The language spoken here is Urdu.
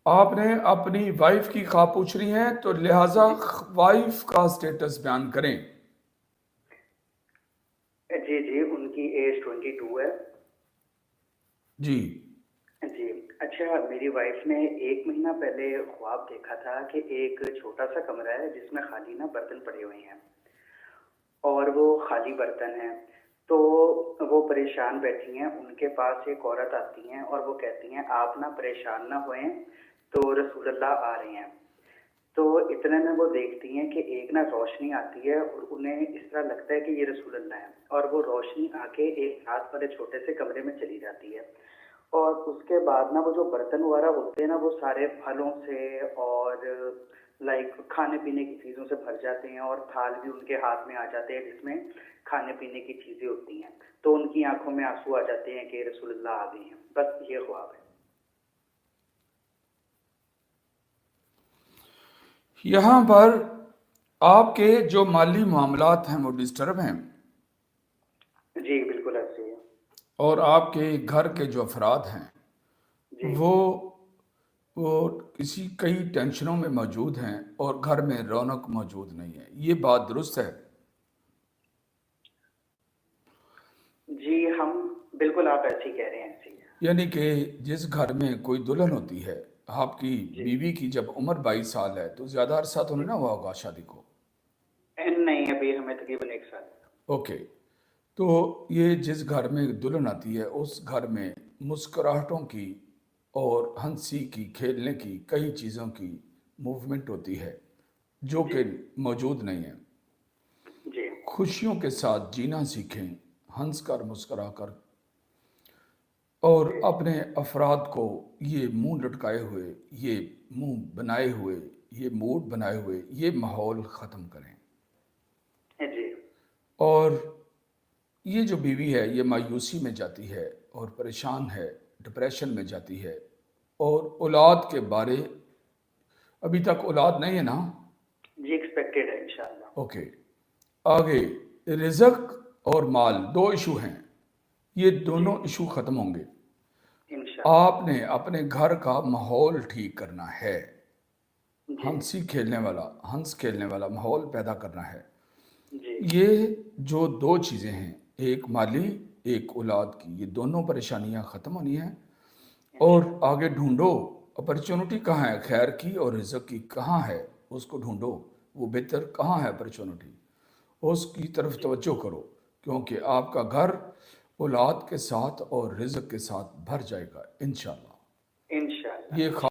آپ نے اپنی وائف کی خواہ پوچھ رہی ہیں تو لہٰذا وائف کا سٹیٹس بیان کریں۔ جی جی، ان کی ایج 22 ہے۔ جی جی اچھا، میری وائف نے 1 مہینہ پہلے خواب دیکھا تھا کہ ایک چھوٹا سا کمرہ ہے جس میں خالی برتن پڑے ہوئے ہیں، اور وہ خالی برتن ہیں، تو وہ پریشان بیٹھی ہیں۔ ان کے پاس ایک عورت آتی ہیں اور وہ کہتی ہیں آپ پریشان نہ ہوئیں، تو رسول اللہ آ رہے ہیں۔ تو اتنے میں وہ دیکھتی ہیں کہ ایک روشنی آتی ہے اور انہیں اس طرح لگتا ہے کہ یہ رسول اللہ ہے، اور وہ روشنی آ کے ایک ہاتھ والے چھوٹے سے کمرے میں چلی جاتی ہے، اور اس کے بعد وہ جو برتن وغیرہ ہوتے ہیں وہ سارے پھلوں سے اور کھانے پینے کی چیزوں سے بھر جاتے ہیں، اور تھال بھی ان کے ہاتھ میں آ جاتے ہیں جس میں کھانے پینے کی چیزیں ہوتی ہیں، تو ان کی آنکھوں میں آنسو آ جاتے ہیں کہ رسول اللہ آ گئے ہیں۔ بس یہ خواب ہے۔ یہاں پر آپ کے جو مالی معاملات ہیں وہ ڈسٹرب ہیں، جی بالکل ایسے ہی ہے۔ اور آپ کے گھر کے جو افراد ہیں جی وہ کئی ٹینشنوں میں موجود ہیں، اور گھر میں رونق موجود نہیں ہے۔ یہ بات درست ہے؟ جی ہم بالکل، آپ ایسے ہی کہہ رہے ہیں، ایسے ہی ہے۔ یعنی کہ جس گھر میں کوئی دلہن ہوتی ہے، آپ کی جی بیوی کی جب عمر 22 سال ہے تو زیادہ عرصہ تو نہیں نہ ہوا ہوگا شادی کو؟ نہیں، ابھی ہمیں تقریباً 1 سال۔ اوکے، تو یہ جس گھر میں دلہن آتی ہے اس گھر میں مسکراہٹوں کی اور ہنسی کی، کھیلنے کی، کئی چیزوں کی موومنٹ ہوتی ہے جو جی کہ موجود نہیں ہے۔ جی خوشیوں کے ساتھ جینا سیکھیں، ہنس کر، مسکرا کر، اور اپنے افراد کو یہ منہ لٹکائے ہوئے، یہ منہ بنائے ہوئے، یہ موڈ بنائے ہوئے یہ ماحول ختم کریں۔ جی اور یہ جو بیوی ہے یہ مایوسی میں جاتی ہے اور پریشان ہے، ڈپریشن میں جاتی ہے، اور اولاد کے بارے، ابھی تک اولاد نہیں ہے نا؟ جی ایکسپیکٹڈ ہے انشاءاللہ۔ اوکے، آگے رزق اور مال 2 ایشو ہیں، یہ جی دونوں ایشو ختم ہوں گے۔ انشاءاللہ۔ آپ نے اپنے گھر کا ماحول ٹھیک کرنا ہے، جی ہنس کھیلنے والا ماحول پیدا کرنا ہے۔ جی یہ جو 2 چیزیں ہیں، ایک مالی، ایک اولاد کی، یہ دونوں پریشانیاں ختم ہونی ہیں، اور انشاءاللہ۔ آگے ڈھونڈو اپرچونٹی کہاں ہے، خیر کی اور رزق کی کہاں ہے، اس کو ڈھونڈو، وہ بہتر کہاں ہے اپرچونٹی، اس کی طرف جی توجہ کرو، کیونکہ آپ کا گھر اولاد کے ساتھ اور رزق کے ساتھ بھر جائے گا انشاءاللہ۔ انشاءاللہ۔ یہ